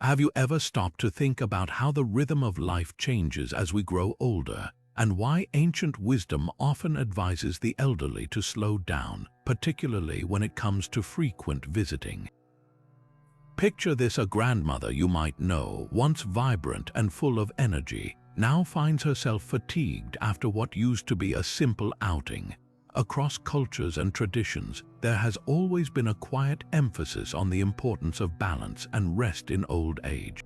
Have you ever stopped to think about how the rhythm of life changes as we grow older, and why ancient wisdom often advises the elderly to slow down, particularly when it comes to frequent visiting? Picture this: a grandmother you might know, once vibrant and full of energy, now finds herself fatigued after what used to be a simple outing. Across cultures and traditions, there has always been a quiet emphasis on the importance of balance and rest in old age.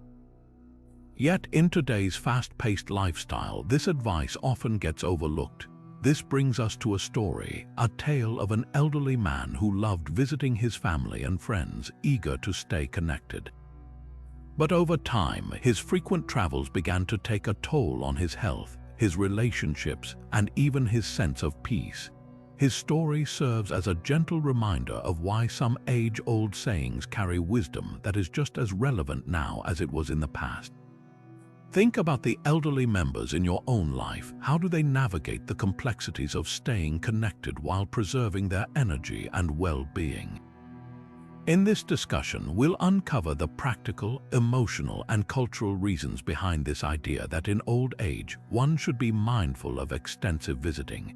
Yet in today's fast-paced lifestyle, this advice often gets overlooked. This brings us to a story, a tale of an elderly man who loved visiting his family and friends, eager to stay connected. But over time, his frequent travels began to take a toll on his health, his relationships, and even his sense of peace. His story serves as a gentle reminder of why some age-old sayings carry wisdom that is just as relevant now as it was in the past. Think about the elderly members in your own life. How do they navigate the complexities of staying connected while preserving their energy and well-being? In this discussion, we'll uncover the practical, emotional, and cultural reasons behind this idea that in old age, one should be mindful of extensive visiting.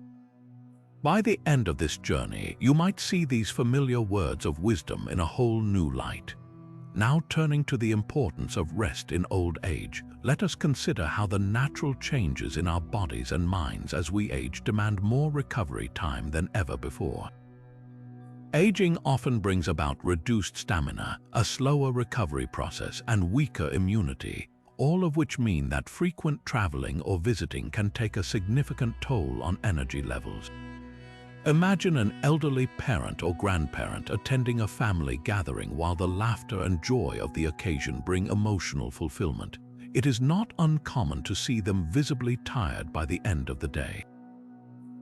By the end of this journey, you might see these familiar words of wisdom in a whole new light. Now, turning to the importance of rest in old age, let us consider how the natural changes in our bodies and minds as we age demand more recovery time than ever before. Aging often brings about reduced stamina, a slower recovery process, and weaker immunity, all of which mean that frequent traveling or visiting can take a significant toll on energy levels. Imagine an elderly parent or grandparent attending a family gathering while the laughter and joy of the occasion bring emotional fulfillment. It is not uncommon to see them visibly tired by the end of the day.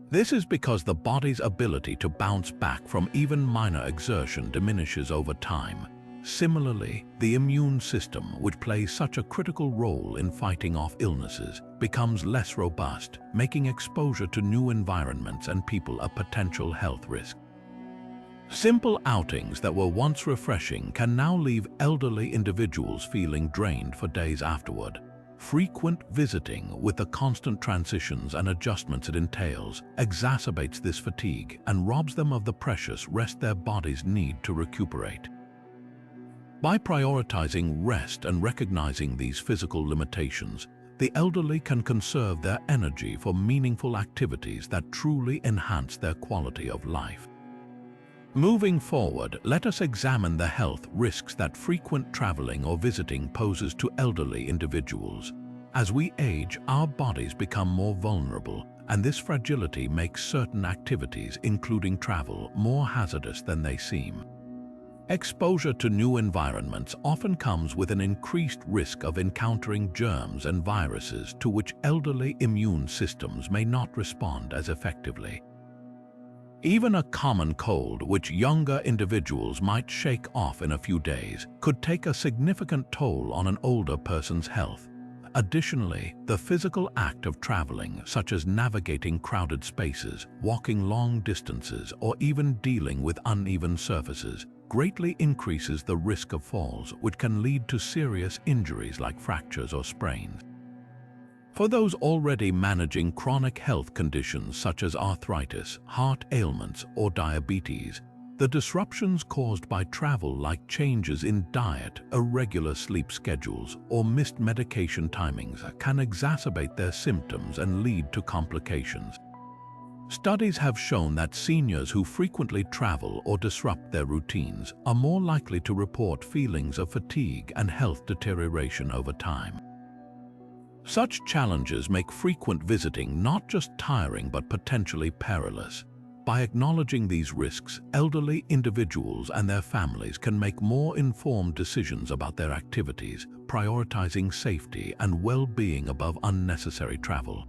This is because the body's ability to bounce back from even minor exertion diminishes over time. Similarly, the immune system, which plays such a critical role in fighting off illnesses, becomes less robust, making exposure to new environments and people a potential health risk. Simple outings that were once refreshing can now leave elderly individuals feeling drained for days afterward. Frequent visiting, with the constant transitions and adjustments it entails, exacerbates this fatigue and robs them of the precious rest their bodies need to recuperate. By prioritizing rest and recognizing these physical limitations, the elderly can conserve their energy for meaningful activities that truly enhance their quality of life. Moving forward, let us examine the health risks that frequent traveling or visiting poses to elderly individuals. As we age, our bodies become more vulnerable, and this fragility makes certain activities, including travel, more hazardous than they seem. Exposure to new environments often comes with an increased risk of encountering germs and viruses to which elderly immune systems may not respond as effectively. Even a common cold, which younger individuals might shake off in a few days, could take a significant toll on an older person's health. Additionally, the physical act of traveling, such as navigating crowded spaces, walking long distances, or even dealing with uneven surfaces, greatly increases the risk of falls, which can lead to serious injuries like fractures or sprains. For those already managing chronic health conditions such as arthritis, heart ailments, or diabetes, the disruptions caused by travel, like changes in diet, irregular sleep schedules, or missed medication timings, can exacerbate their symptoms and lead to complications. Studies have shown that seniors who frequently travel or disrupt their routines are more likely to report feelings of fatigue and health deterioration over time. Such challenges make frequent visiting not just tiring but potentially perilous. By acknowledging these risks, elderly individuals and their families can make more informed decisions about their activities, prioritizing safety and well-being above unnecessary travel.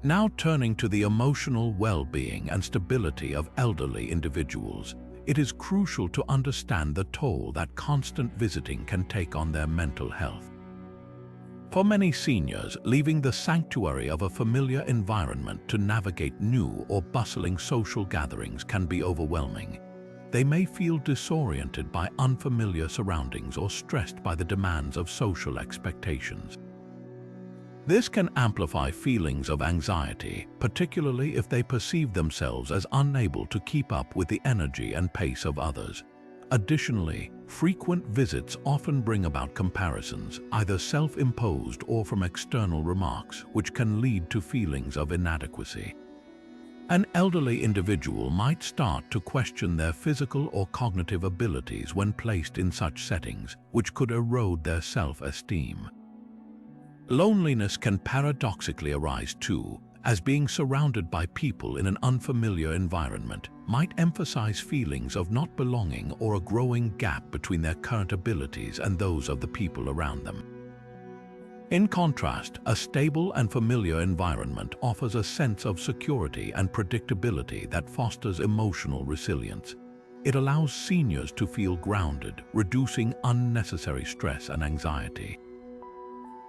Now, turning to the emotional well-being and stability of elderly individuals, it is crucial to understand the toll that constant visiting can take on their mental health. For many seniors, leaving the sanctuary of a familiar environment to navigate new or bustling social gatherings can be overwhelming. they may feel disoriented by unfamiliar surroundings or stressed by the demands of social expectations. This can amplify feelings of anxiety, particularly if they perceive themselves as unable to keep up with the energy and pace of others. Additionally, frequent visits often bring about comparisons, either self-imposed or from external remarks, which can lead to feelings of inadequacy. An elderly individual might start to question their physical or cognitive abilities when placed in such settings, which could erode their self-esteem. Loneliness can paradoxically arise too, as being surrounded by people in an unfamiliar environment might emphasize feelings of not belonging or a growing gap between their current abilities and those of the people around them. In contrast, a stable and familiar environment offers a sense of security and predictability that fosters emotional resilience. It allows seniors to feel grounded, reducing unnecessary stress and anxiety.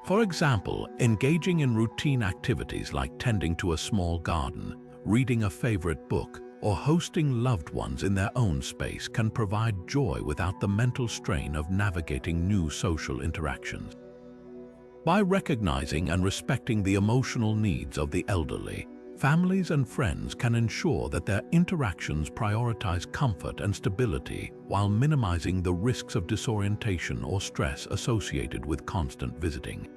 For example, engaging in routine activities like tending to a small garden, reading a favorite book, or hosting loved ones in their own space can provide joy without the mental strain of navigating new social interactions. By recognizing and respecting the emotional needs of the elderly, families and friends can ensure that their interactions prioritize comfort and stability while minimizing the risks of disorientation or stress associated with constant visiting.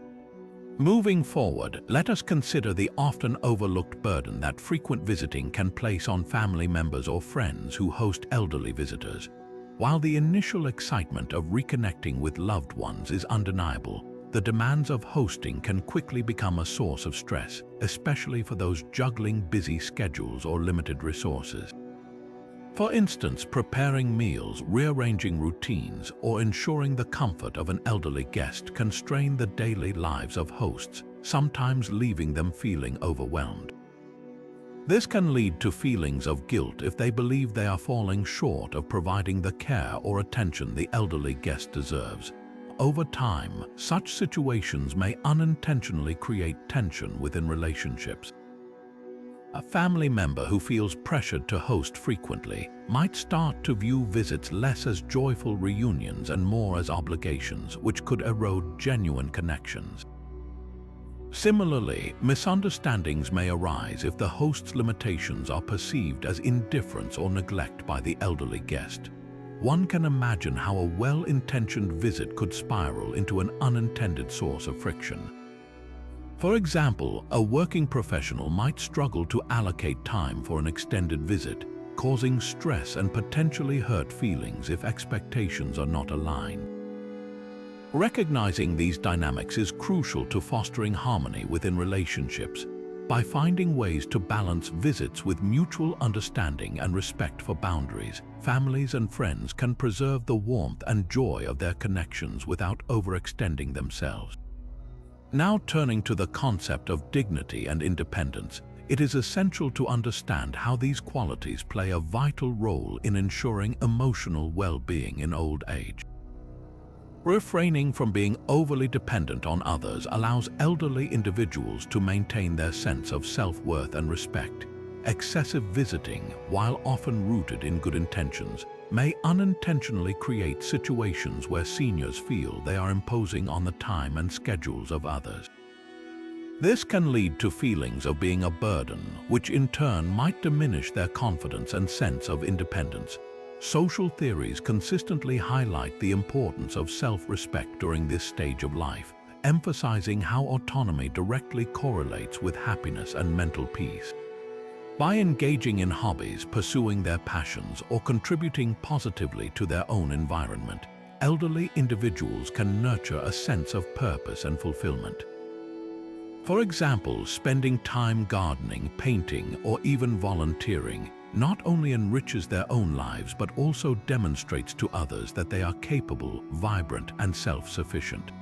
Moving forward, let us consider the often overlooked burden that frequent visiting can place on family members or friends who host elderly visitors. While the initial excitement of reconnecting with loved ones is undeniable, the demands of hosting can quickly become a source of stress, especially for those juggling busy schedules or limited resources. For instance, preparing meals, rearranging routines, or ensuring the comfort of an elderly guest can strain the daily lives of hosts, sometimes leaving them feeling overwhelmed. This can lead to feelings of guilt if they believe they are falling short of providing the care or attention the elderly guest deserves. Over time, such situations may unintentionally create tension within relationships. A family member who feels pressured to host frequently might start to view visits less as joyful reunions and more as obligations, which could erode genuine connections. Similarly, misunderstandings may arise if the host's limitations are perceived as indifference or neglect by the elderly guest. One can imagine how a well-intentioned visit could spiral into an unintended source of friction. For example, a working professional might struggle to allocate time for an extended visit, causing stress and potentially hurt feelings if expectations are not aligned. Recognizing these dynamics is crucial to fostering harmony within relationships. By finding ways to balance visits with mutual understanding and respect for boundaries, families and friends can preserve the warmth and joy of their connections without overextending themselves. Now turning to the concept of dignity and independence, it is essential to understand how these qualities play a vital role in ensuring emotional well-being in old age. Refraining from being overly dependent on others allows elderly individuals to maintain their sense of self-worth and respect. Excessive visiting, while often rooted in good intentions, may unintentionally create situations where seniors feel they are imposing on the time and schedules of others. This can lead to feelings of being a burden, which in turn might diminish their confidence and sense of independence. Social theories consistently highlight the importance of self-respect during this stage of life, emphasizing how autonomy directly correlates with happiness and mental peace. By engaging in hobbies, pursuing their passions, or contributing positively to their own environment, elderly individuals can nurture a sense of purpose and fulfillment. For example, spending time gardening, painting, or even volunteering not only enriches their own lives but also demonstrates to others that they are capable, vibrant, and self-sufficient.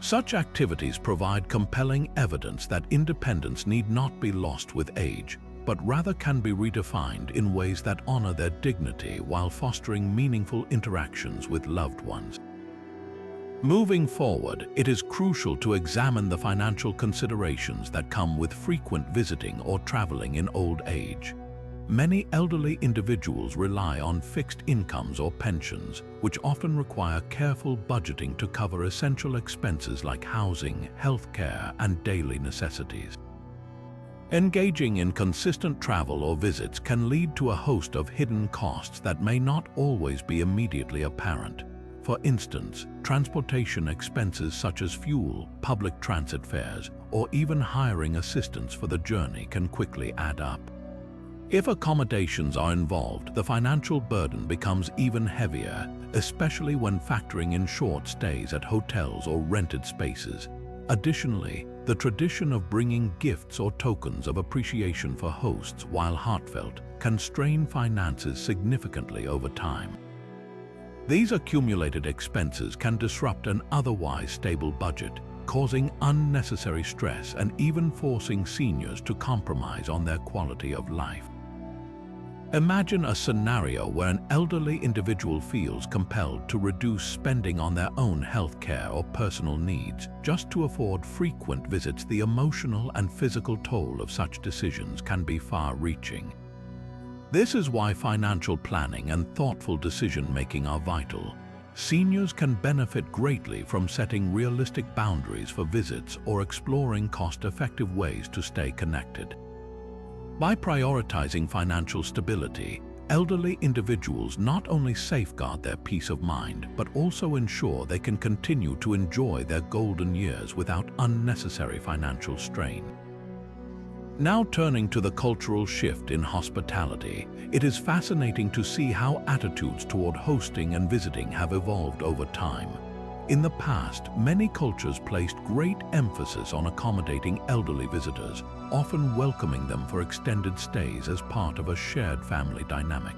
Such activities provide compelling evidence that independence need not be lost with age, but rather can be redefined in ways that honor their dignity while fostering meaningful interactions with loved ones. Moving forward, it is crucial to examine the financial considerations that come with frequent visiting or traveling in old age. many elderly individuals rely on fixed incomes or pensions, which often require careful budgeting to cover essential expenses like housing, healthcare, and daily necessities. Engaging in consistent travel or visits can lead to a host of hidden costs that may not always be immediately apparent. For instance, transportation expenses such as fuel, public transit fares, or even hiring assistance for the journey can quickly add up. If accommodations are involved, the financial burden becomes even heavier, especially when factoring in short stays at hotels or rented spaces. Additionally, the tradition of bringing gifts or tokens of appreciation for hosts, while heartfelt, can strain finances significantly over time. These accumulated expenses can disrupt an otherwise stable budget, causing unnecessary stress and even forcing seniors to compromise on their quality of life. Imagine a scenario where an elderly individual feels compelled to reduce spending on their own health care or personal needs just to afford frequent visits. The emotional and physical toll of such decisions can be far-reaching. This is why financial planning and thoughtful decision-making are vital. Seniors can benefit greatly from setting realistic boundaries for visits or exploring cost-effective ways to stay connected. By prioritizing financial stability, elderly individuals not only safeguard their peace of mind, but also ensure they can continue to enjoy their golden years without unnecessary financial strain. Now turning to the cultural shift in hospitality, it is fascinating to see how attitudes toward hosting and visiting have evolved over time. In the past, many cultures placed great emphasis on accommodating elderly visitors, often welcoming them for extended stays as part of a shared family dynamic.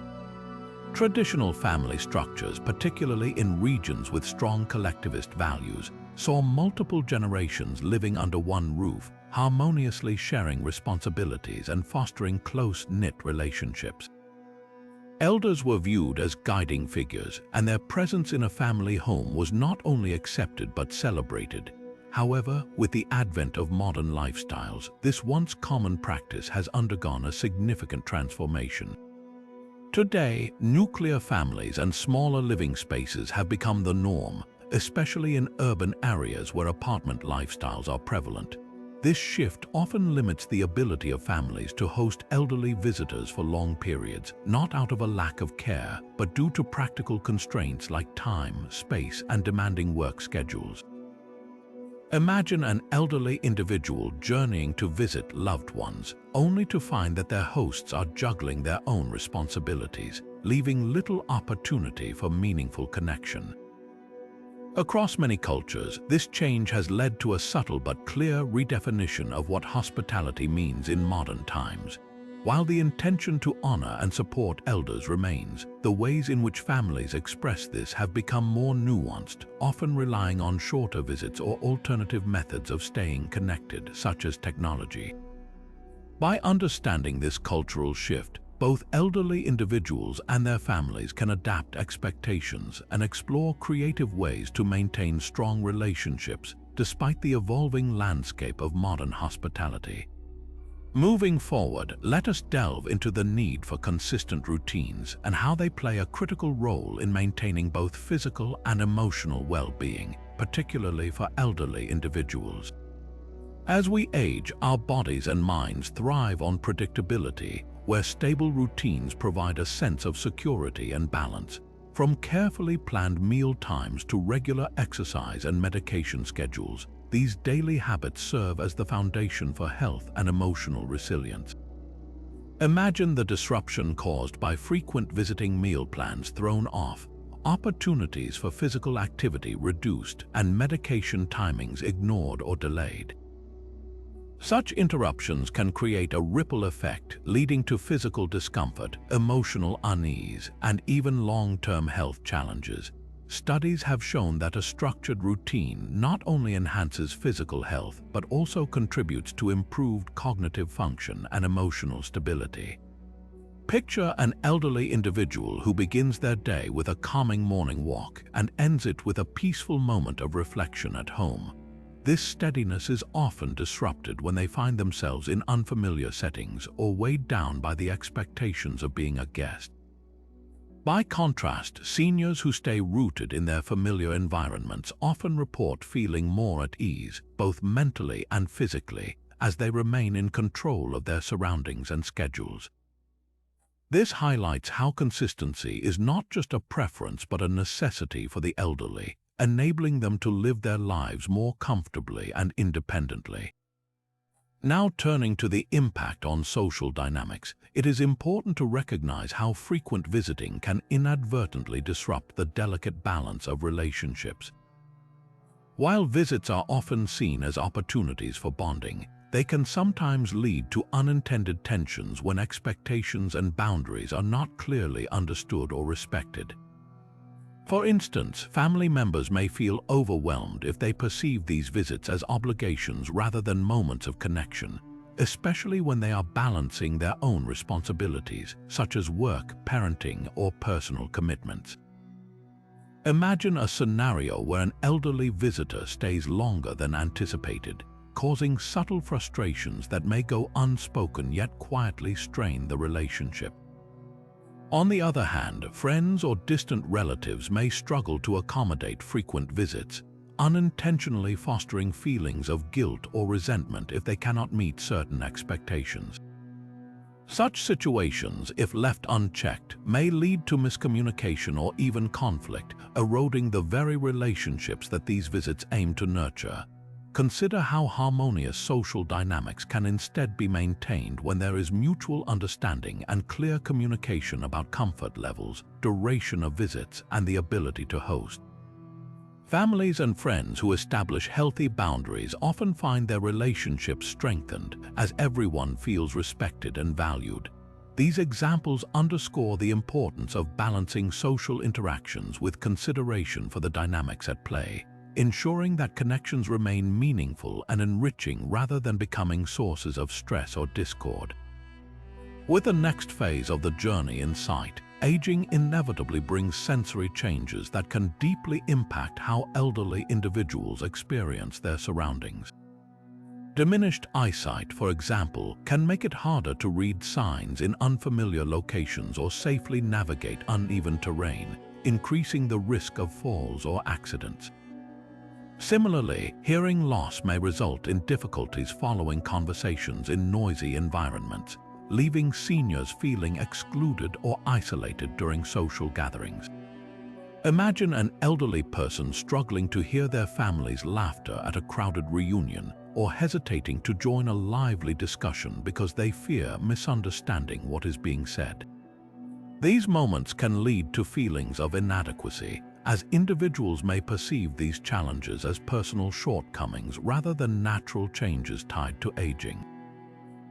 Traditional family structures, particularly in regions with strong collectivist values, saw multiple generations living under one roof, harmoniously sharing responsibilities and fostering close-knit relationships. Elders were viewed as guiding figures, and their presence in a family home was not only accepted but celebrated. However, with the advent of modern lifestyles, this once common practice has undergone a significant transformation. Today, nuclear families and smaller living spaces have become the norm, especially in urban areas where apartment lifestyles are prevalent. This shift often limits the ability of families to host elderly visitors for long periods, not out of a lack of care, but due to practical constraints like time, space, and demanding work schedules. Imagine an elderly individual journeying to visit loved ones, only to find that their hosts are juggling their own responsibilities, leaving little opportunity for meaningful connection. Across many cultures, this change has led to a subtle but clear redefinition of what hospitality means in modern times. While the intention to honor and support elders remains, the ways in which families express this have become more nuanced, often relying on shorter visits or alternative methods of staying connected, such as technology. By understanding this cultural shift, both elderly individuals and their families can adapt expectations and explore creative ways to maintain strong relationships despite the evolving landscape of modern hospitality. Moving forward, let us delve into the need for consistent routines and how they play a critical role in maintaining both physical and emotional well-being, particularly for elderly individuals. As we age, our bodies and minds thrive on predictability, where stable routines provide a sense of security and balance. From carefully planned meal times to regular exercise and medication schedules, these daily habits serve as the foundation for health and emotional resilience. Imagine the disruption caused by frequent visiting meal plans thrown off, opportunities for physical activity reduced, and medication timings ignored or delayed. Such interruptions can create a ripple effect, leading to physical discomfort, emotional unease, and even long-term health challenges. Studies have shown that a structured routine not only enhances physical health, but also contributes to improved cognitive function and emotional stability. Picture an elderly individual who begins their day with a calming morning walk and ends it with a peaceful moment of reflection at home. This steadiness is often disrupted when they find themselves in unfamiliar settings or weighed down by the expectations of being a guest. By contrast, seniors who stay rooted in their familiar environments often report feeling more at ease, both mentally and physically, as they remain in control of their surroundings and schedules. This highlights how consistency is not just a preference but a necessity for the elderly, enabling them to live their lives more comfortably and independently. Now turning to the impact on social dynamics, it is important to recognize how frequent visiting can inadvertently disrupt the delicate balance of relationships. While visits are often seen as opportunities for bonding, they can sometimes lead to unintended tensions when expectations and boundaries are not clearly understood or respected. For instance, family members may feel overwhelmed if they perceive these visits as obligations rather than moments of connection, especially when they are balancing their own responsibilities, such as work, parenting, or personal commitments. Imagine a scenario where an elderly visitor stays longer than anticipated, causing subtle frustrations that may go unspoken yet quietly strain the relationship. On the other hand, friends or distant relatives may struggle to accommodate frequent visits, unintentionally fostering feelings of guilt or resentment if they cannot meet certain expectations. Such situations, if left unchecked, may lead to miscommunication or even conflict, eroding the very relationships that these visits aim to nurture. Consider how harmonious social dynamics can instead be maintained when there is mutual understanding and clear communication about comfort levels, duration of visits, and the ability to host. Families and friends who establish healthy boundaries often find their relationships strengthened as everyone feels respected and valued. These examples underscore the importance of balancing social interactions with consideration for the dynamics at play, ensuring that connections remain meaningful and enriching rather than becoming sources of stress or discord. With the next phase of the journey in sight, aging inevitably brings sensory changes that can deeply impact how elderly individuals experience their surroundings. Diminished eyesight, for example, can make it harder to read signs in unfamiliar locations or safely navigate uneven terrain, increasing the risk of falls or accidents. Similarly, hearing loss may result in difficulties following conversations in noisy environments, leaving seniors feeling excluded or isolated during social gatherings. Imagine an elderly person struggling to hear their family's laughter at a crowded reunion or hesitating to join a lively discussion because they fear misunderstanding what is being said. These moments can lead to feelings of inadequacy, as individuals may perceive these challenges as personal shortcomings rather than natural changes tied to aging.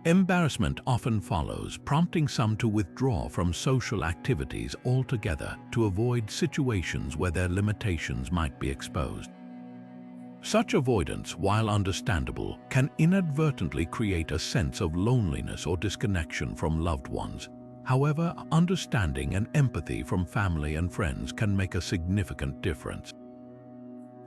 Embarrassment often follows, prompting some to withdraw from social activities altogether to avoid situations where their limitations might be exposed. Such avoidance, while understandable, can inadvertently create a sense of loneliness or disconnection from loved ones. However, understanding and empathy from family and friends can make a significant difference.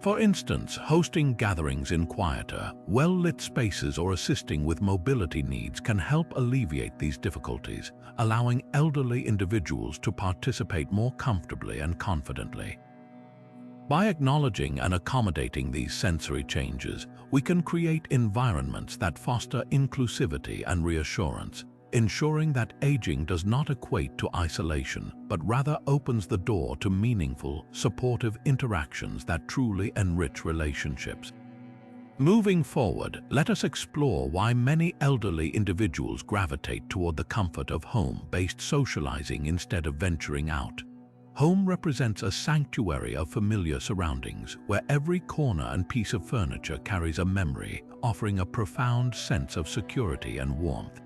For instance, hosting gatherings in quieter, well-lit spaces or assisting with mobility needs can help alleviate these difficulties, allowing elderly individuals to participate more comfortably and confidently. By acknowledging and accommodating these sensory changes, we can create environments that foster inclusivity and reassurance, ensuring that aging does not equate to isolation, but rather opens the door to meaningful, supportive interactions that truly enrich relationships. Moving forward, let us explore why many elderly individuals gravitate toward the comfort of home-based socializing instead of venturing out. Home represents a sanctuary of familiar surroundings, where every corner and piece of furniture carries a memory, offering a profound sense of security and warmth.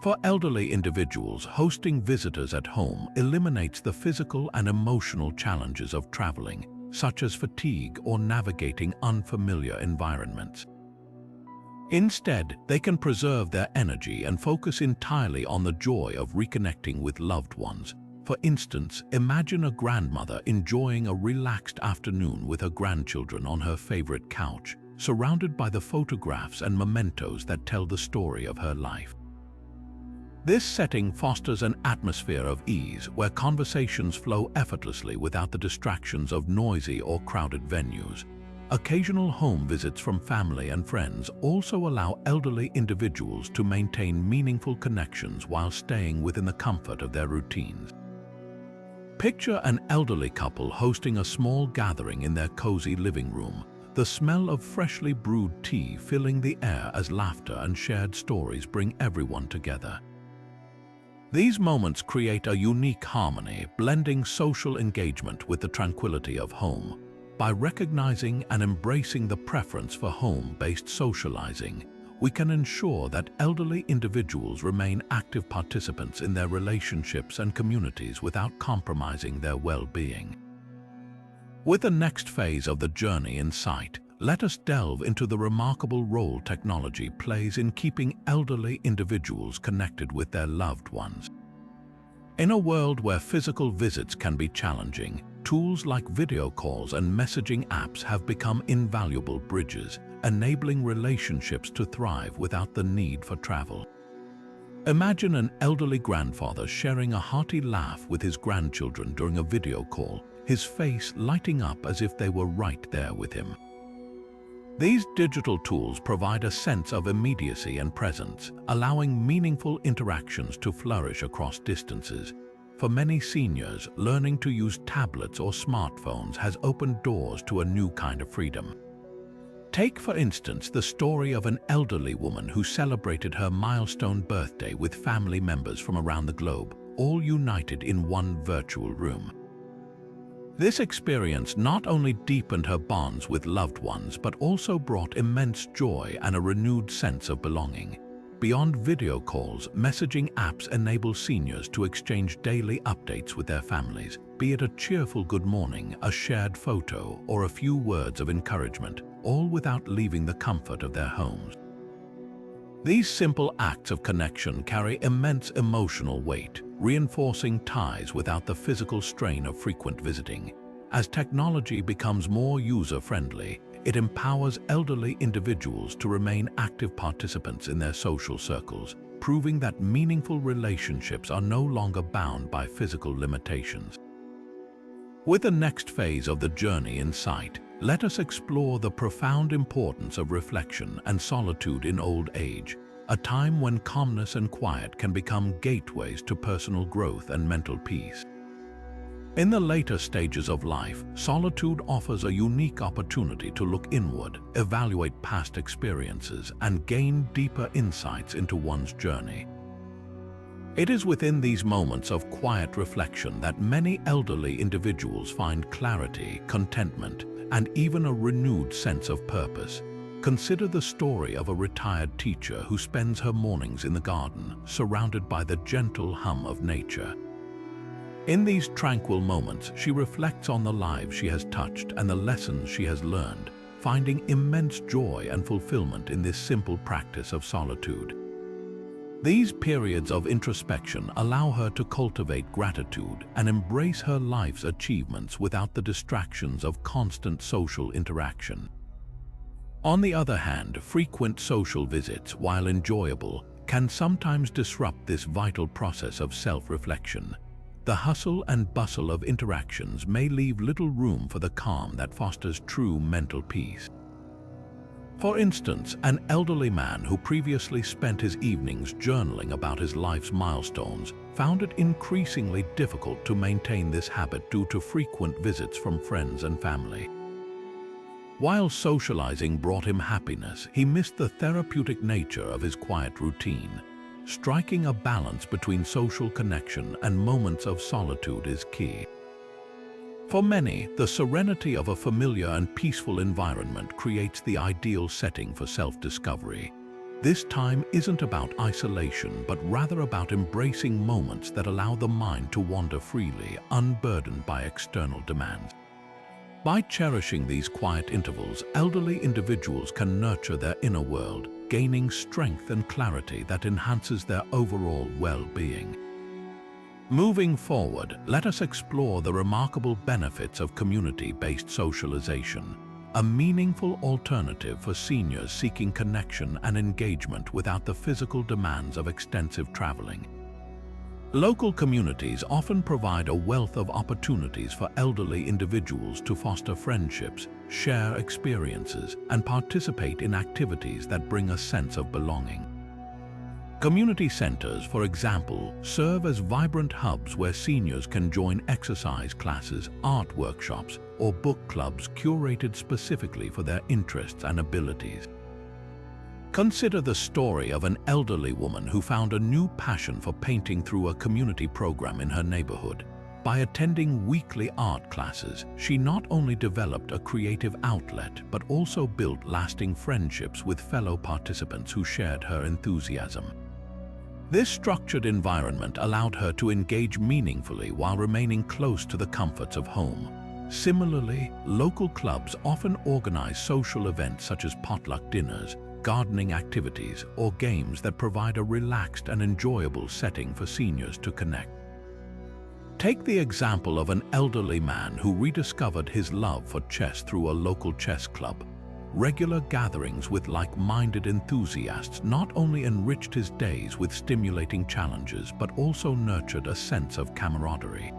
For elderly individuals, hosting visitors at home eliminates the physical and emotional challenges of traveling, such as fatigue or navigating unfamiliar environments. Instead, they can preserve their energy and focus entirely on the joy of reconnecting with loved ones. For instance, imagine a grandmother enjoying a relaxed afternoon with her grandchildren on her favorite couch, surrounded by the photographs and mementos that tell the story of her life. This setting fosters an atmosphere of ease where conversations flow effortlessly without the distractions of noisy or crowded venues. Occasional home visits from family and friends also allow elderly individuals to maintain meaningful connections while staying within the comfort of their routines. Picture an elderly couple hosting a small gathering in their cozy living room, the smell of freshly brewed tea filling the air as laughter and shared stories bring everyone together. These moments create a unique harmony, blending social engagement with the tranquility of home. By recognizing and embracing the preference for home-based socializing, we can ensure that elderly individuals remain active participants in their relationships and communities without compromising their well-being. With the next phase of the journey in sight, let us delve into the remarkable role technology plays in keeping elderly individuals connected with their loved ones. In a world where physical visits can be challenging, tools like video calls and messaging apps have become invaluable bridges, enabling relationships to thrive without the need for travel. Imagine an elderly grandfather sharing a hearty laugh with his grandchildren during a video call, his face lighting up as if they were right there with him. These digital tools provide a sense of immediacy and presence, allowing meaningful interactions to flourish across distances. For many seniors, learning to use tablets or smartphones has opened doors to a new kind of freedom. Take, for instance, the story of an elderly woman who celebrated her milestone birthday with family members from around the globe, all united in one virtual room. This experience not only deepened her bonds with loved ones but also brought immense joy and a renewed sense of belonging. Beyond video calls, messaging apps enable seniors to exchange daily updates with their families, be it a cheerful good morning, a shared photo, or a few words of encouragement, all without leaving the comfort of their homes. These simple acts of connection carry immense emotional weight, reinforcing ties without the physical strain of frequent visiting. As technology becomes more user-friendly, it empowers elderly individuals to remain active participants in their social circles, proving that meaningful relationships are no longer bound by physical limitations. With the next phase of the journey in sight, let us explore the profound importance of reflection and solitude in old age, a time when calmness and quiet can become gateways to personal growth and mental peace. In the later stages of life, solitude offers a unique opportunity to look inward, evaluate past experiences, and gain deeper insights into one's journey. It is within these moments of quiet reflection that many elderly individuals find clarity, contentment, and even a renewed sense of purpose. Consider the story of a retired teacher who spends her mornings in the garden, surrounded by the gentle hum of nature. In these tranquil moments, she reflects on the lives she has touched and the lessons she has learned, finding immense joy and fulfillment in this simple practice of solitude. These periods of introspection allow her to cultivate gratitude and embrace her life's achievements without the distractions of constant social interaction. On the other hand, frequent social visits, while enjoyable, can sometimes disrupt this vital process of self-reflection. The hustle and bustle of interactions may leave little room for the calm that fosters true mental peace. For instance, an elderly man who previously spent his evenings journaling about his life's milestones found it increasingly difficult to maintain this habit due to frequent visits from friends and family. While socializing brought him happiness, he missed the therapeutic nature of his quiet routine. Striking a balance between social connection and moments of solitude is key. For many, the serenity of a familiar and peaceful environment creates the ideal setting for self-discovery. This time isn't about isolation, but rather about embracing moments that allow the mind to wander freely, unburdened by external demands. By cherishing these quiet intervals, elderly individuals can nurture their inner world, gaining strength and clarity that enhances their overall well-being. Moving forward, let us explore the remarkable benefits of community-based socialization. a meaningful alternative for seniors seeking connection and engagement without the physical demands of extensive traveling. Local communities often provide a wealth of opportunities for elderly individuals to foster friendships, share experiences, and participate in activities that bring a sense of belonging. Community centers, for example, serve as vibrant hubs where seniors can join exercise classes, art workshops, or book clubs curated specifically for their interests and abilities. Consider the story of an elderly woman who found a new passion for painting through a community program in her neighborhood. By attending weekly art classes, she not only developed a creative outlet but also built lasting friendships with fellow participants who shared her enthusiasm. This structured environment allowed her to engage meaningfully while remaining close to the comforts of home. Similarly, local clubs often organize social events such as potluck dinners, gardening activities, or games that provide a relaxed and enjoyable setting for seniors to connect. Take the example of an elderly man who rediscovered his love for chess through a local chess club. Regular gatherings with like-minded enthusiasts not only enriched his days with stimulating challenges but also nurtured a sense of camaraderie.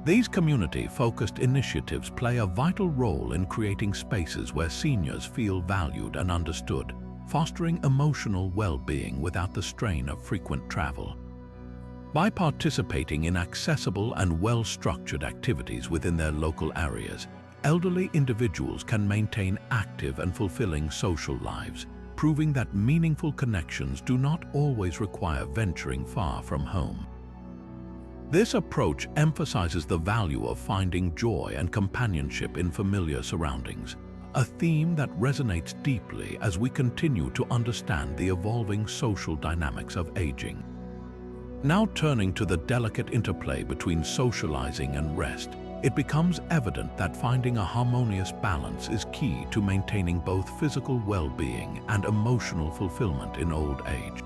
These community-focused initiatives play a vital role in creating spaces where seniors feel valued and understood, fostering emotional well-being without the strain of frequent travel. By participating in accessible and well-structured activities within their local areas, elderly individuals can maintain active and fulfilling social lives, proving that meaningful connections do not always require venturing far from home. This approach emphasizes the value of finding joy and companionship in familiar surroundings, a theme that resonates deeply as we continue to understand the evolving social dynamics of aging. Now turning to the delicate interplay between socializing and rest, it becomes evident that finding a harmonious balance is key to maintaining both physical well-being and emotional fulfillment in old age.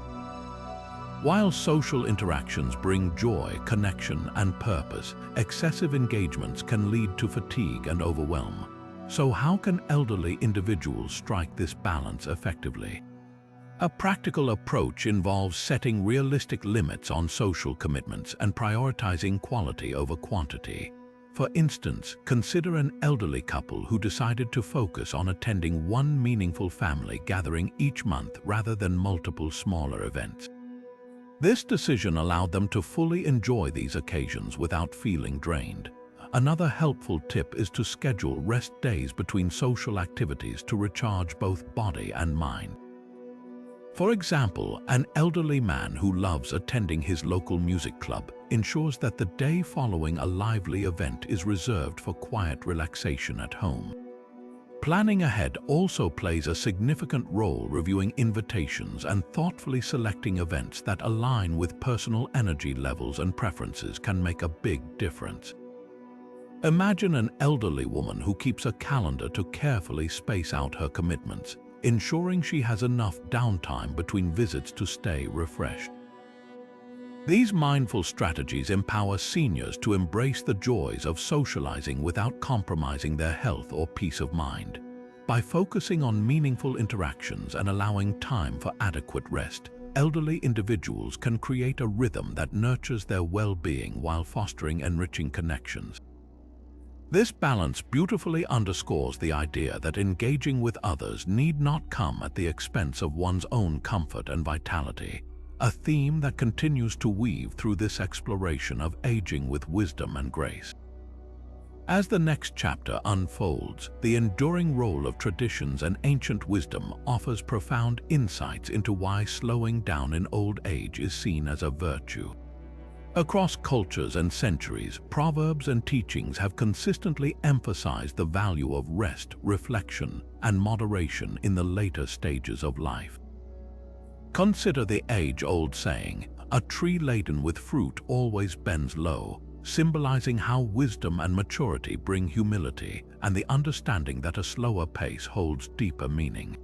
While social interactions bring joy, connection, and purpose, excessive engagements can lead to fatigue and overwhelm. So how can elderly individuals strike this balance effectively? A practical approach involves setting realistic limits on social commitments and prioritizing quality over quantity. For instance, consider an elderly couple who decided to focus on attending one meaningful family gathering each month rather than multiple smaller events. This decision allowed them to fully enjoy these occasions without feeling drained. Another helpful tip is to schedule rest days between social activities to recharge both body and mind. For example, an elderly man who loves attending his local music club ensures that the day following a lively event is reserved for quiet relaxation at home. Planning ahead also plays a significant role. Reviewing invitations and thoughtfully selecting events that align with personal energy levels and preferences can make a big difference. Imagine an elderly woman who keeps a calendar to carefully space out her commitments, ensuring she has enough downtime between visits to stay refreshed. These mindful strategies empower seniors to embrace the joys of socializing without compromising their health or peace of mind. By focusing on meaningful interactions and allowing time for adequate rest, elderly individuals can create a rhythm that nurtures their well-being while fostering enriching connections. This balance beautifully underscores the idea that engaging with others need not come at the expense of one's own comfort and vitality, a theme that continues to weave through this exploration of aging with wisdom and grace. As the next chapter unfolds, the enduring role of traditions and ancient wisdom offers profound insights into why slowing down in old age is seen as a virtue. Across cultures and centuries, proverbs and teachings have consistently emphasized the value of rest, reflection, and moderation in the later stages of life. Consider the age-old saying, "A tree laden with fruit always bends low," symbolizing how wisdom and maturity bring humility and the understanding that a slower pace holds deeper meaning.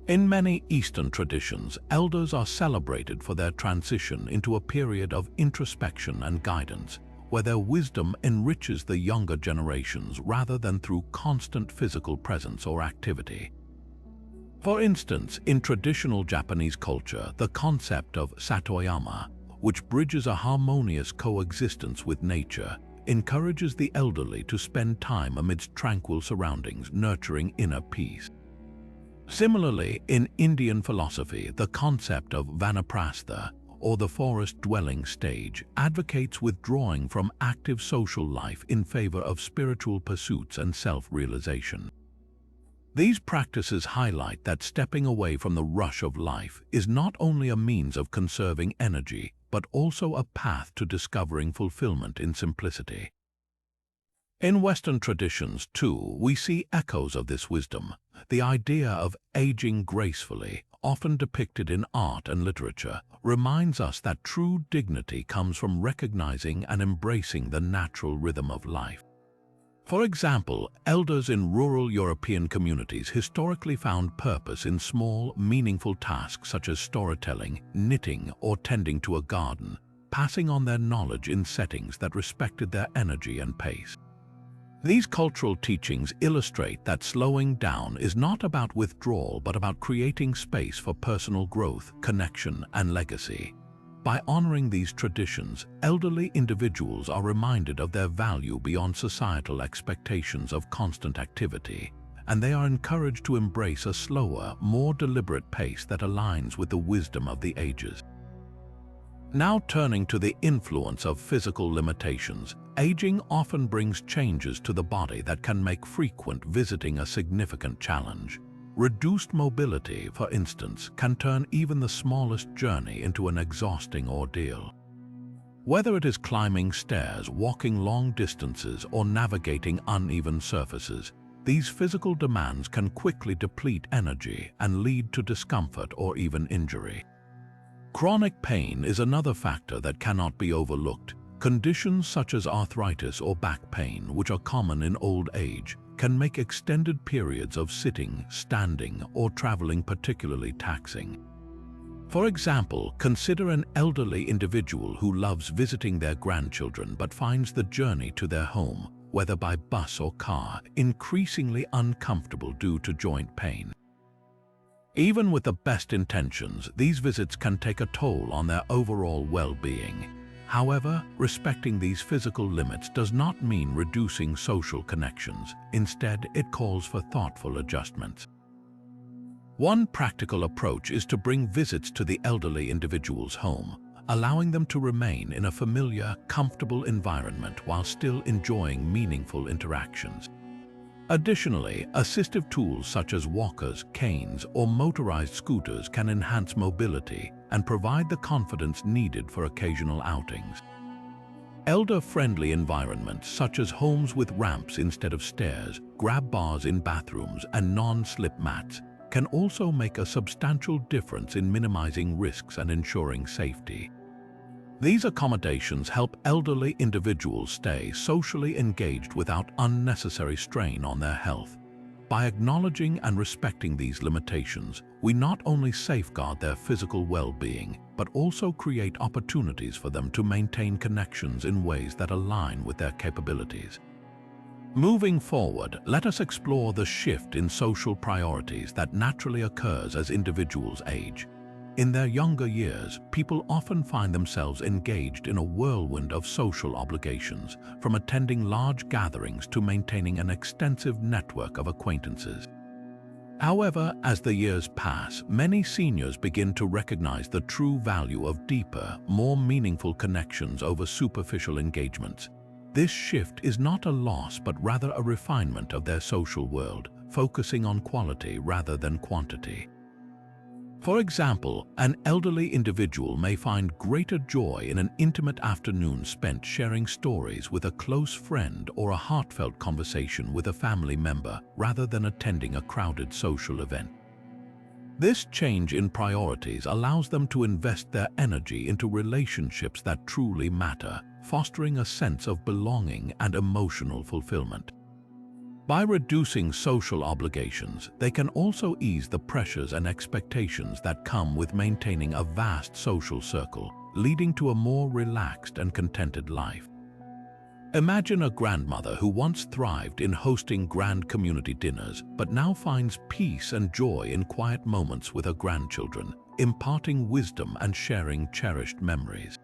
In many Eastern traditions, elders are celebrated for their transition into a period of introspection and guidance, where their wisdom enriches the younger generations rather than through constant physical presence or activity. For instance, in traditional Japanese culture, the concept of satoyama, which bridges a harmonious coexistence with nature, encourages the elderly to spend time amidst tranquil surroundings, nurturing inner peace. Similarly, in Indian philosophy, the concept of vanaprastha, or the forest-dwelling stage, advocates withdrawing from active social life in favor of spiritual pursuits and self-realization. These practices highlight that stepping away from the rush of life is not only a means of conserving energy, but also a path to discovering fulfillment in simplicity. In Western traditions, too, we see echoes of this wisdom. The idea of aging gracefully, often depicted in art and literature, reminds us that true dignity comes from recognizing and embracing the natural rhythm of life. For example, elders in rural European communities historically found purpose in small, meaningful tasks such as storytelling, knitting, or tending to a garden, passing on their knowledge in settings that respected their energy and pace. These cultural teachings illustrate that slowing down is not about withdrawal but about creating space for personal growth, connection, and legacy. By honoring these traditions, elderly individuals are reminded of their value beyond societal expectations of constant activity, and they are encouraged to embrace a slower, more deliberate pace that aligns with the wisdom of the ages. Now turning to the influence of physical limitations, aging often brings changes to the body that can make frequent visiting a significant challenge. Reduced mobility, for instance, can turn even the smallest journey into an exhausting ordeal. Whether it is climbing stairs, walking long distances, or navigating uneven surfaces, these physical demands can quickly deplete energy and lead to discomfort or even injury. Chronic pain is another factor that cannot be overlooked. Conditions such as arthritis or back pain, which are common in old age, can make extended periods of sitting, standing, or traveling particularly taxing. For example, consider an elderly individual who loves visiting their grandchildren but finds the journey to their home, whether by bus or car, increasingly uncomfortable due to joint pain. Even with the best intentions, these visits can take a toll on their overall well-being. However, respecting these physical limits does not mean reducing social connections. Instead, it calls for thoughtful adjustments. One practical approach is to bring visits to the elderly individual's home, allowing them to remain in a familiar, comfortable environment while still enjoying meaningful interactions. Additionally, assistive tools such as walkers, canes, or motorized scooters can enhance mobility and provide the confidence needed for occasional outings. Elder-friendly environments such as homes with ramps instead of stairs, grab bars in bathrooms, and non-slip mats can also make a substantial difference in minimizing risks and ensuring safety. These accommodations help elderly individuals stay socially engaged without unnecessary strain on their health. By acknowledging and respecting these limitations, we not only safeguard their physical well-being, but also create opportunities for them to maintain connections in ways that align with their capabilities. Moving forward, let us explore the shift in social priorities that naturally occurs as individuals age. In their younger years, people often find themselves engaged in a whirlwind of social obligations, from attending large gatherings to maintaining an extensive network of acquaintances. However, as the years pass, many seniors begin to recognize the true value of deeper, more meaningful connections over superficial engagements. This shift is not a loss but rather a refinement of their social world, focusing on quality rather than quantity. For example, an elderly individual may find greater joy in an intimate afternoon spent sharing stories with a close friend or a heartfelt conversation with a family member rather than attending a crowded social event. This change in priorities allows them to invest their energy into relationships that truly matter, fostering a sense of belonging and emotional fulfillment. By reducing social obligations, they can also ease the pressures and expectations that come with maintaining a vast social circle, leading to a more relaxed and contented life. Imagine a grandmother who once thrived in hosting grand community dinners, but now finds peace and joy in quiet moments with her grandchildren, imparting wisdom and sharing cherished memories.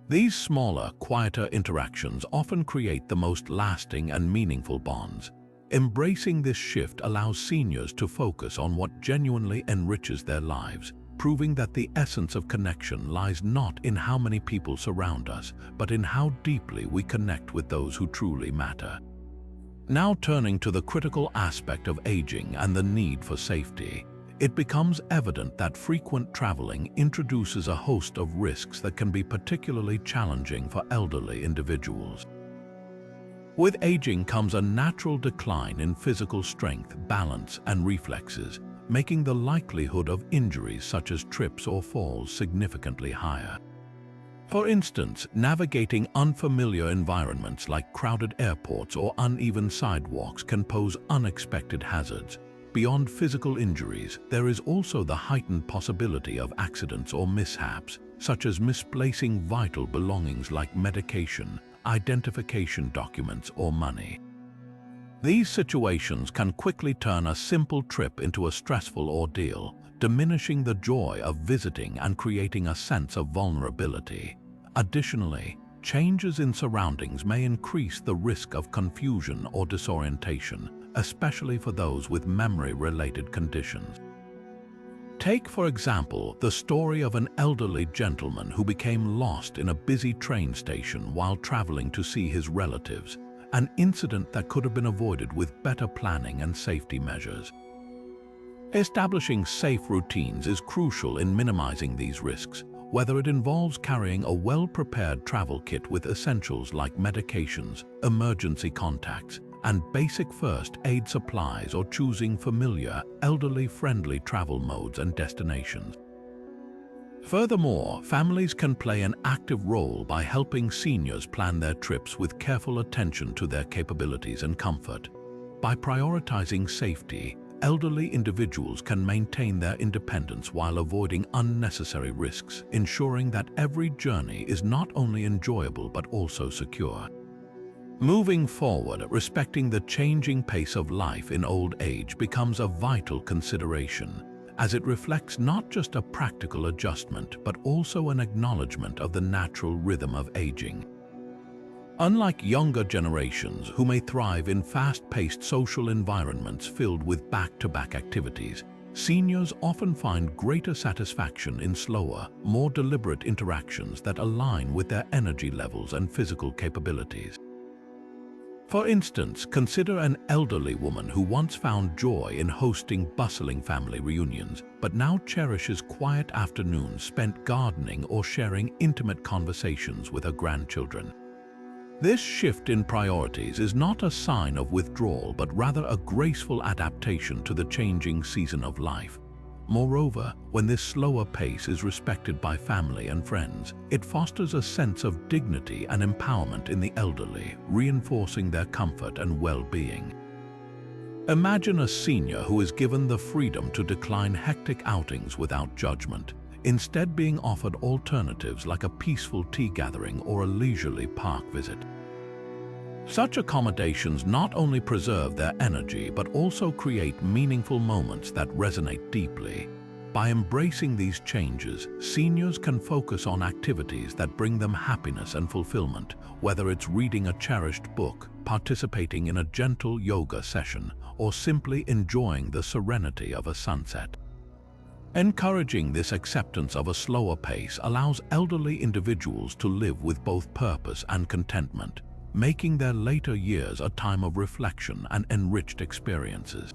These smaller, quieter interactions often create the most lasting and meaningful bonds. Embracing this shift allows seniors to focus on what genuinely enriches their lives, proving that the essence of connection lies not in how many people surround us, but in how deeply we connect with those who truly matter. Now turning to the critical aspect of aging and the need for safety, it becomes evident that frequent traveling introduces a host of risks that can be particularly challenging for elderly individuals. With aging comes a natural decline in physical strength, balance, and reflexes, making the likelihood of injuries such as trips or falls significantly higher. For instance, navigating unfamiliar environments like crowded airports or uneven sidewalks can pose unexpected hazards. Beyond physical injuries, there is also the heightened possibility of accidents or mishaps, such as misplacing vital belongings like medication, identification documents, or money. These situations can quickly turn a simple trip into a stressful ordeal, diminishing the joy of visiting and creating a sense of vulnerability. Additionally, changes in surroundings may increase the risk of confusion or disorientation, especially for those with memory-related conditions. Take, for example, the story of an elderly gentleman who became lost in a busy train station while traveling to see his relatives, an incident that could have been avoided with better planning and safety measures. Establishing safe routines is crucial in minimizing these risks, whether it involves carrying a well-prepared travel kit with essentials like medications, emergency contacts, and basic first aid supplies, or choosing familiar, elderly-friendly travel modes and destinations. Furthermore, families can play an active role by helping seniors plan their trips with careful attention to their capabilities and comfort. By prioritizing safety, elderly individuals can maintain their independence while avoiding unnecessary risks, ensuring that every journey is not only enjoyable but also secure. Moving forward, respecting the changing pace of life in old age becomes a vital consideration, as it reflects not just a practical adjustment but also an acknowledgement of the natural rhythm of aging. Unlike younger generations who may thrive in fast-paced social environments filled with back-to-back activities, seniors often find greater satisfaction in slower, more deliberate interactions that align with their energy levels and physical capabilities. For instance, consider an elderly woman who once found joy in hosting bustling family reunions, but now cherishes quiet afternoons spent gardening or sharing intimate conversations with her grandchildren. This shift in priorities is not a sign of withdrawal, but rather a graceful adaptation to the changing season of life. Moreover, when this slower pace is respected by family and friends, it fosters a sense of dignity and empowerment in the elderly, reinforcing their comfort and well-being. Imagine a senior who is given the freedom to decline hectic outings without judgment, instead being offered alternatives like a peaceful tea gathering or a leisurely park visit. Such accommodations not only preserve their energy but also create meaningful moments that resonate deeply. By embracing these changes, seniors can focus on activities that bring them happiness and fulfillment, whether it's reading a cherished book, participating in a gentle yoga session, or simply enjoying the serenity of a sunset. Encouraging this acceptance of a slower pace allows elderly individuals to live with both purpose and contentment, making their later years a time of reflection and enriched experiences.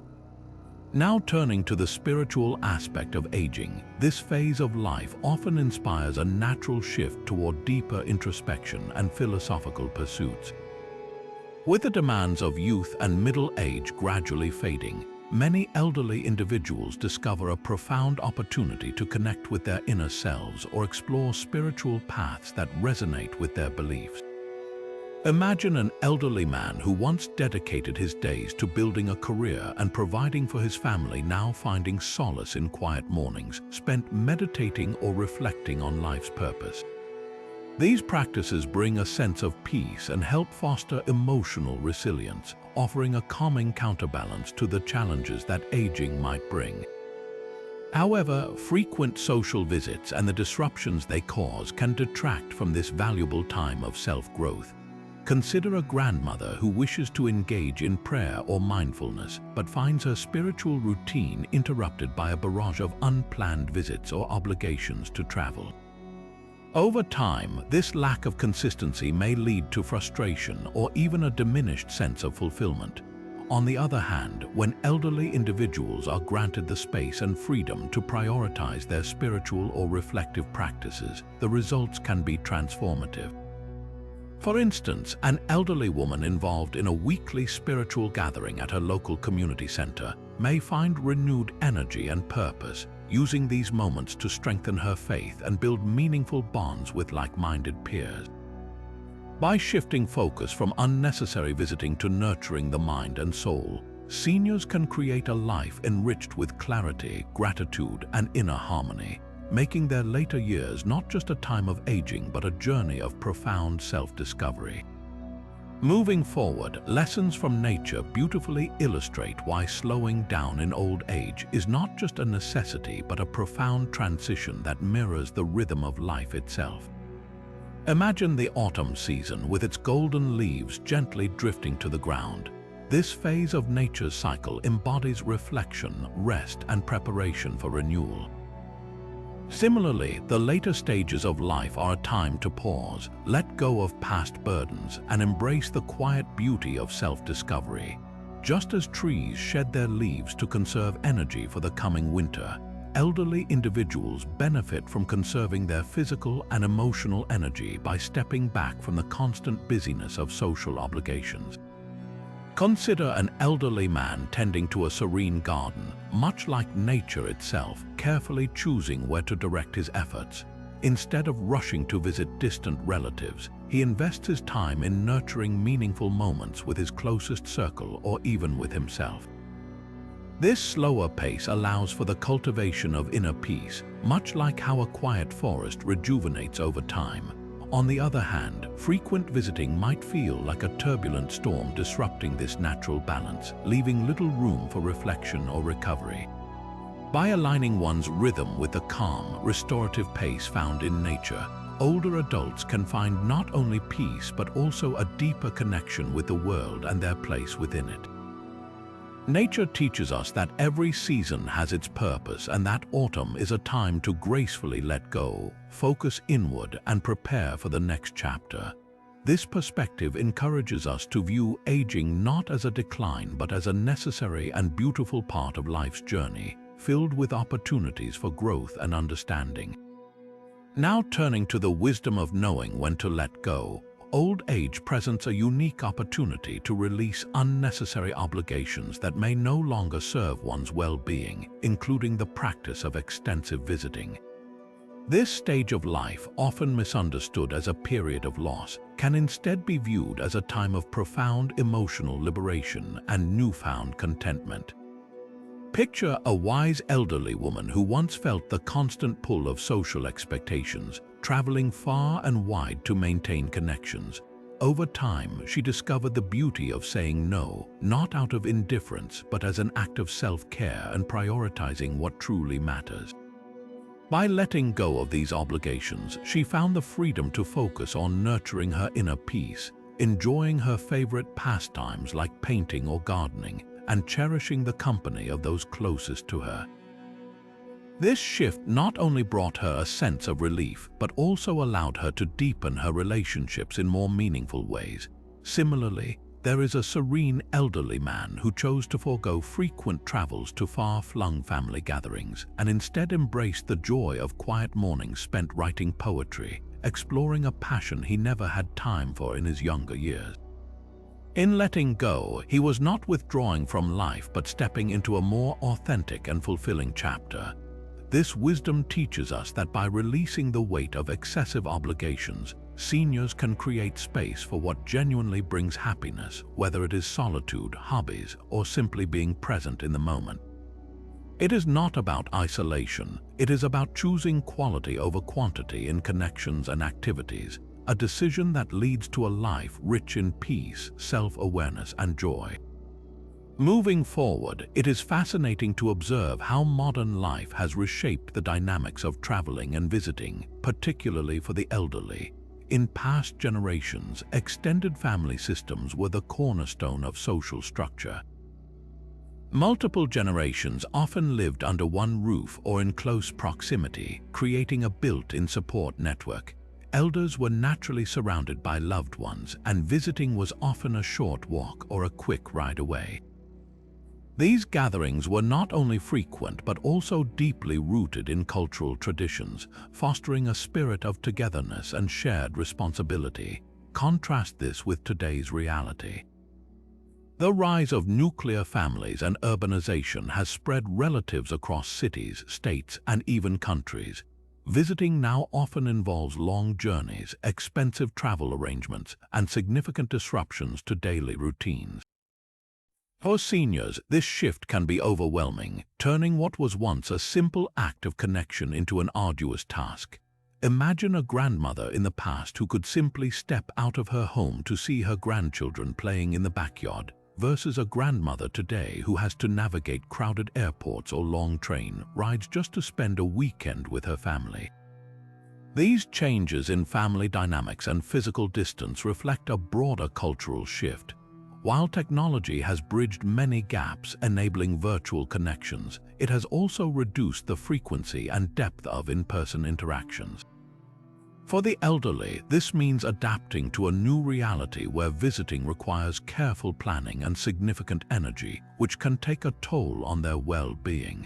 Now turning to the spiritual aspect of aging, this phase of life often inspires a natural shift toward deeper introspection and philosophical pursuits. With the demands of youth and middle age gradually fading, many elderly individuals discover a profound opportunity to connect with their inner selves or explore spiritual paths that resonate with their beliefs. Imagine an elderly man who once dedicated his days to building a career and providing for his family, now finding solace in quiet mornings spent meditating or reflecting on life's purpose. These practices bring a sense of peace and help foster emotional resilience, offering a calming counterbalance to the challenges that aging might bring. However, frequent social visits and the disruptions they cause can detract from this valuable time of self-growth. Consider a grandmother who wishes to engage in prayer or mindfulness, but finds her spiritual routine interrupted by a barrage of unplanned visits or obligations to travel. Over time, this lack of consistency may lead to frustration or even a diminished sense of fulfillment. On the other hand, when elderly individuals are granted the space and freedom to prioritize their spiritual or reflective practices, the results can be transformative. For instance, an elderly woman involved in a weekly spiritual gathering at her local community center may find renewed energy and purpose, using these moments to strengthen her faith and build meaningful bonds with like-minded peers. By shifting focus from unnecessary visiting to nurturing the mind and soul, seniors can create a life enriched with clarity, gratitude, and inner harmony, making their later years not just a time of aging but a journey of profound self-discovery. Moving forward, lessons from nature beautifully illustrate why slowing down in old age is not just a necessity but a profound transition that mirrors the rhythm of life itself. Imagine the autumn season with its golden leaves gently drifting to the ground. This phase of nature's cycle embodies reflection, rest, and preparation for renewal. Similarly, the later stages of life are a time to pause, let go of past burdens, and embrace the quiet beauty of self-discovery. Just as trees shed their leaves to conserve energy for the coming winter, elderly individuals benefit from conserving their physical and emotional energy by stepping back from the constant busyness of social obligations. Consider an elderly man tending to a serene garden, much like nature itself, carefully choosing where to direct his efforts. Instead of rushing to visit distant relatives, he invests his time in nurturing meaningful moments with his closest circle or even with himself. This slower pace allows for the cultivation of inner peace, much like how a quiet forest rejuvenates over time. On the other hand, frequent visiting might feel like a turbulent storm disrupting this natural balance, leaving little room for reflection or recovery. By aligning one's rhythm with the calm, restorative pace found in nature, older adults can find not only peace but also a deeper connection with the world and their place within it. Nature teaches us that every season has its purpose and that autumn is a time to gracefully let go, focus inward, and prepare for the next chapter. This perspective encourages us to view aging not as a decline but as a necessary and beautiful part of life's journey, filled with opportunities for growth and understanding. Now turning to the wisdom of knowing when to let go, old age presents a unique opportunity to release unnecessary obligations that may no longer serve one's well-being, including the practice of extensive visiting. This stage of life, often misunderstood as a period of loss, can instead be viewed as a time of profound emotional liberation and newfound contentment. Picture a wise elderly woman who once felt the constant pull of social expectations, traveling far and wide to maintain connections. Over time, she discovered the beauty of saying no, not out of indifference, but as an act of self-care and prioritizing what truly matters. By letting go of these obligations, she found the freedom to focus on nurturing her inner peace, enjoying her favorite pastimes like painting or gardening, and cherishing the company of those closest to her. This shift not only brought her a sense of relief, but also allowed her to deepen her relationships in more meaningful ways. Similarly, there is a serene elderly man who chose to forego frequent travels to far-flung family gatherings and instead embraced the joy of quiet mornings spent writing poetry, exploring a passion he never had time for in his younger years. In letting go, he was not withdrawing from life but stepping into a more authentic and fulfilling chapter. This wisdom teaches us that by releasing the weight of excessive obligations, seniors can create space for what genuinely brings happiness, whether it is solitude, hobbies, or simply being present in the moment. It is not about isolation. It is about choosing quality over quantity in connections and activities, a decision that leads to a life rich in peace, self-awareness, and joy. Moving forward, it is fascinating to observe how modern life has reshaped the dynamics of traveling and visiting, particularly for the elderly. In past generations, extended family systems were the cornerstone of social structure. Multiple generations often lived under one roof or in close proximity, creating a built-in support network. Elders were naturally surrounded by loved ones, and visiting was often a short walk or a quick ride away. These gatherings were not only frequent but also deeply rooted in cultural traditions, fostering a spirit of togetherness and shared responsibility. Contrast this with today's reality. The rise of nuclear families and urbanization has spread relatives across cities, states, and even countries. Visiting now often involves long journeys, expensive travel arrangements, and significant disruptions to daily routines. For seniors, this shift can be overwhelming, turning what was once a simple act of connection into an arduous task. Imagine a grandmother in the past who could simply step out of her home to see her grandchildren playing in the backyard, versus a grandmother today who has to navigate crowded airports or long train rides just to spend a weekend with her family. These changes in family dynamics and physical distance reflect a broader cultural shift. While technology has bridged many gaps, enabling virtual connections, it has also reduced the frequency and depth of in-person interactions. For the elderly, this means adapting to a new reality where visiting requires careful planning and significant energy, which can take a toll on their well-being.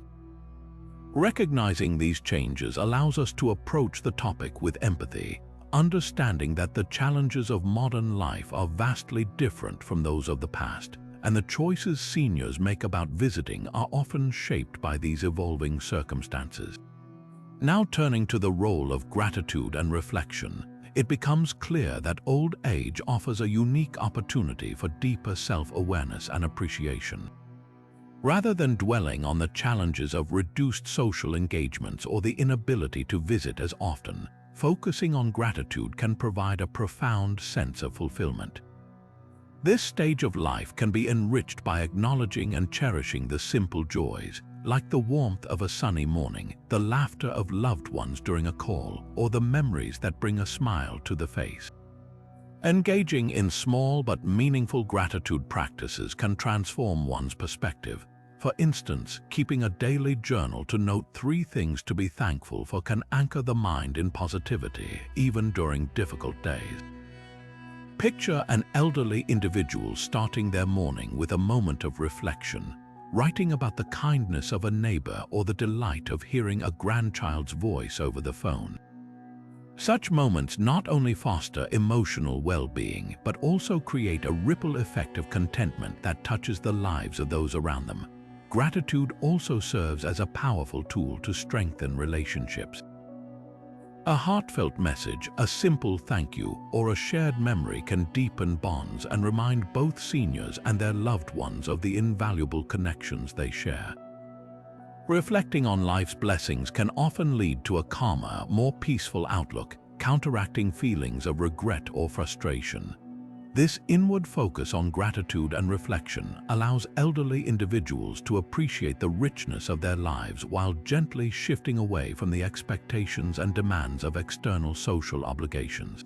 Recognizing these changes allows us to approach the topic with empathy, understanding that the challenges of modern life are vastly different from those of the past, and the choices seniors make about visiting are often shaped by these evolving circumstances. Now turning to the role of gratitude and reflection, it becomes clear that old age offers a unique opportunity for deeper self-awareness and appreciation. Rather than dwelling on the challenges of reduced social engagements or the inability to visit as often, focusing on gratitude can provide a profound sense of fulfillment. This stage of life can be enriched by acknowledging and cherishing the simple joys, like the warmth of a sunny morning, the laughter of loved ones during a call, or the memories that bring a smile to the face. Engaging in small but meaningful gratitude practices can transform one's perspective. For instance, keeping a daily journal to note 3 things to be thankful for can anchor the mind in positivity, even during difficult days. Picture an elderly individual starting their morning with a moment of reflection, writing about the kindness of a neighbor or the delight of hearing a grandchild's voice over the phone. Such moments not only foster emotional well-being, but also create a ripple effect of contentment that touches the lives of those around them. Gratitude also serves as a powerful tool to strengthen relationships. A heartfelt message, a simple thank you, or a shared memory can deepen bonds and remind both seniors and their loved ones of the invaluable connections they share. Reflecting on life's blessings can often lead to a calmer, more peaceful outlook, counteracting feelings of regret or frustration. This inward focus on gratitude and reflection allows elderly individuals to appreciate the richness of their lives while gently shifting away from the expectations and demands of external social obligations.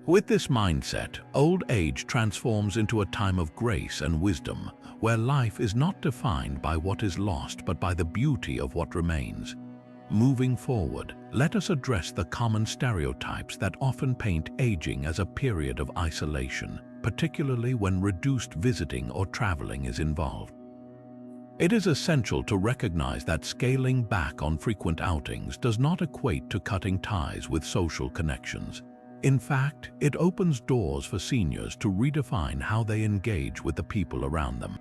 With this mindset, old age transforms into a time of grace and wisdom, where life is not defined by what is lost but by the beauty of what remains. Moving forward, let us address the common stereotypes that often paint aging as a period of isolation, particularly when reduced visiting or traveling is involved. It is essential to recognize that scaling back on frequent outings does not equate to cutting ties with social connections. In fact, it opens doors for seniors to redefine how they engage with the people around them.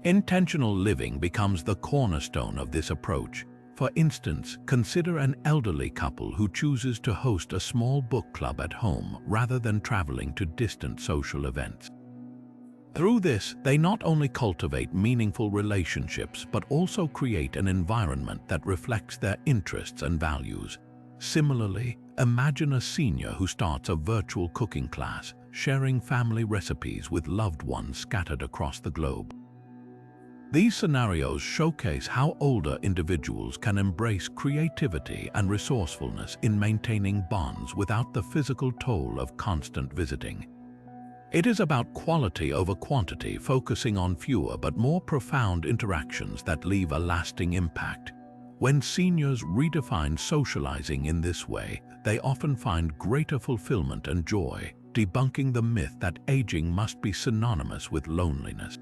Intentional living becomes the cornerstone of this approach. For instance, consider an elderly couple who chooses to host a small book club at home rather than traveling to distant social events. Through this, they not only cultivate meaningful relationships but also create an environment that reflects their interests and values. Similarly, imagine a senior who starts a virtual cooking class, sharing family recipes with loved ones scattered across the globe. These scenarios showcase how older individuals can embrace creativity and resourcefulness in maintaining bonds without the physical toll of constant visiting. It is about quality over quantity, focusing on fewer but more profound interactions that leave a lasting impact. When seniors redefine socializing in this way, they often find greater fulfillment and joy, debunking the myth that aging must be synonymous with loneliness.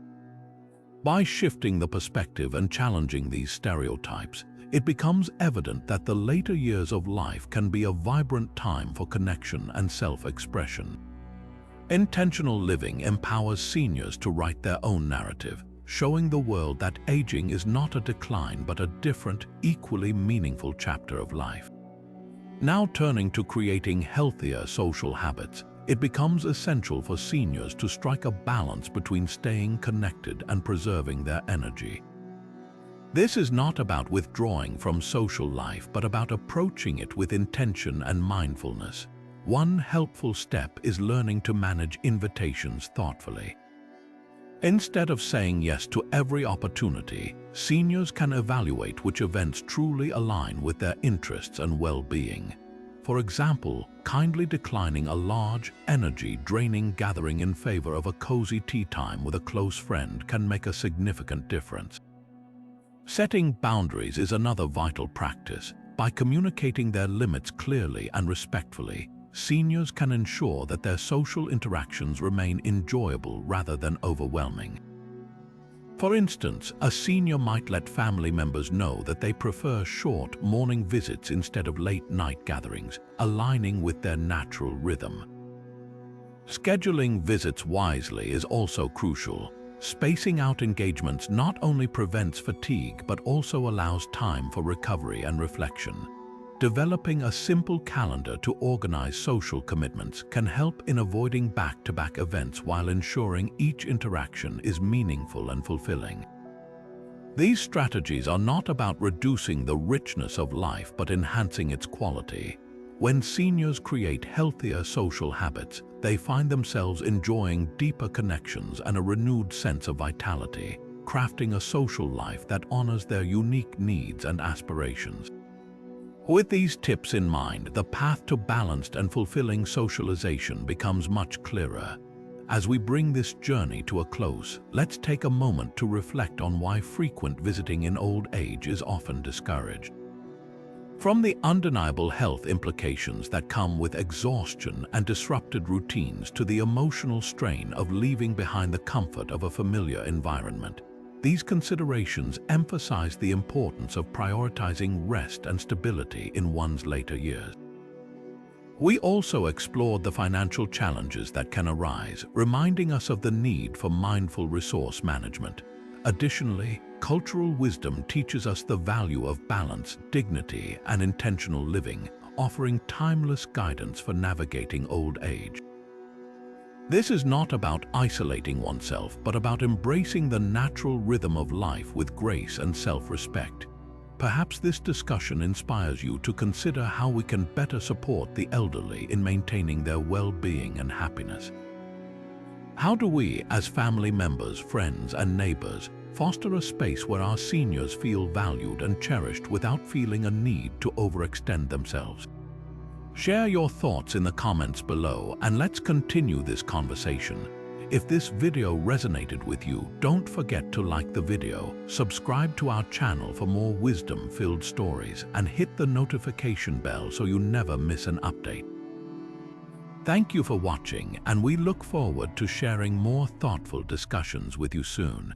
By shifting the perspective and challenging these stereotypes, it becomes evident that the later years of life can be a vibrant time for connection and self-expression. Intentional living empowers seniors to write their own narrative, showing the world that aging is not a decline but a different, equally meaningful chapter of life. Now turning to creating healthier social habits, it becomes essential for seniors to strike a balance between staying connected and preserving their energy. This is not about withdrawing from social life but about approaching it with intention and mindfulness. One helpful step is learning to manage invitations thoughtfully. Instead of saying yes to every opportunity, seniors can evaluate which events truly align with their interests and well-being. For example, kindly declining a large, energy-draining gathering in favor of a cozy tea time with a close friend can make a significant difference. Setting boundaries is another vital practice. By communicating their limits clearly and respectfully, seniors can ensure that their social interactions remain enjoyable rather than overwhelming. For instance, a senior might let family members know that they prefer short morning visits instead of late-night gatherings, aligning with their natural rhythm. Scheduling visits wisely is also crucial. Spacing out engagements not only prevents fatigue but also allows time for recovery and reflection. Developing a simple calendar to organize social commitments can help in avoiding back-to-back events while ensuring each interaction is meaningful and fulfilling. These strategies are not about reducing the richness of life but enhancing its quality. When seniors create healthier social habits, they find themselves enjoying deeper connections and a renewed sense of vitality, crafting a social life that honors their unique needs and aspirations. With these tips in mind, the path to balanced and fulfilling socialization becomes much clearer. As we bring this journey to a close, let's take a moment to reflect on why frequent visiting in old age is often discouraged. From the undeniable health implications that come with exhaustion and disrupted routines to the emotional strain of leaving behind the comfort of a familiar environment, these considerations emphasize the importance of prioritizing rest and stability in one's later years. We also explored the financial challenges that can arise, reminding us of the need for mindful resource management. Additionally, cultural wisdom teaches us the value of balance, dignity, and intentional living, offering timeless guidance for navigating old age. This is not about isolating oneself, but about embracing the natural rhythm of life with grace and self-respect. Perhaps this discussion inspires you to consider how we can better support the elderly in maintaining their well-being and happiness. How do we, as family members, friends, and neighbors, foster a space where our seniors feel valued and cherished without feeling a need to overextend themselves? Share your thoughts in the comments below and let's continue this conversation. If this video resonated with you, don't forget to like the video, subscribe to our channel for more wisdom-filled stories, and hit the notification bell so you never miss an update. Thank you for watching, and we look forward to sharing more thoughtful discussions with you soon.